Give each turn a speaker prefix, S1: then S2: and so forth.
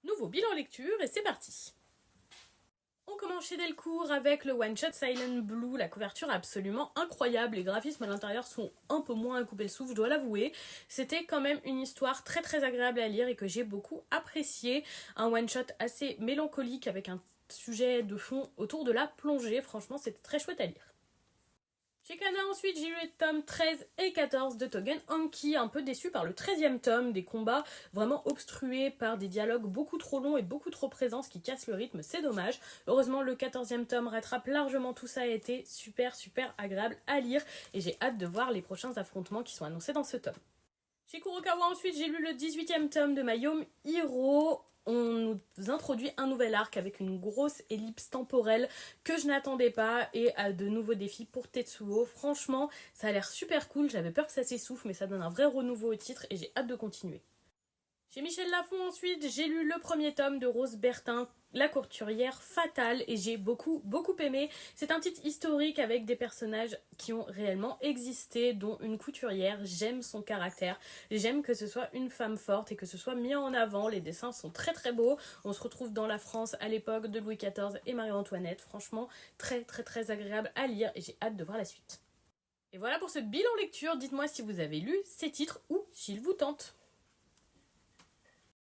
S1: Nouveau bilan lecture et c'est parti. On commence chez Delcourt avec le one-shot Silent Blue, la couverture absolument incroyable, les graphismes à l'intérieur sont un peu moins à couper le souffle, je dois l'avouer. C'était quand même une histoire très très agréable à lire et que j'ai beaucoup apprécié, un one-shot assez mélancolique avec un sujet de fond autour de la plongée, franchement c'était très chouette à lire. Chez Kana ensuite, j'ai lu les tomes 13 et 14 de Togen Anki, un peu déçu par le 13e tome, des combats vraiment obstrués par des dialogues beaucoup trop longs et beaucoup trop présents, ce qui casse le rythme, c'est dommage. Heureusement, le 14e tome rattrape largement tout ça, a été super agréable à lire et j'ai hâte de voir les prochains affrontements qui sont annoncés dans ce tome. Chez Kurokawa ensuite, j'ai lu le 18e tome de My Home Hero. On nous introduit un nouvel arc avec une grosse ellipse temporelle que je n'attendais pas et de nouveaux défis pour Tetsuo. Franchement, ça a l'air super cool, j'avais peur que ça s'essouffle mais ça donne un vrai renouveau au titre et j'ai hâte de continuer. Chez Michel Lafon ensuite, j'ai lu le premier tome de Rose Bertin, La courturière fatale, et j'ai beaucoup aimé. C'est un titre historique avec des personnages qui ont réellement existé, dont une couturière. J'aime son caractère, j'aime que ce soit une femme forte et que ce soit mis en avant. Les dessins sont très beaux. On se retrouve dans la France à l'époque de Louis XIV et Marie-Antoinette. Franchement, très agréable à lire et j'ai hâte de voir la suite. Et voilà pour ce bilan lecture. Dites-moi si vous avez lu ces titres ou s'ils vous tentent.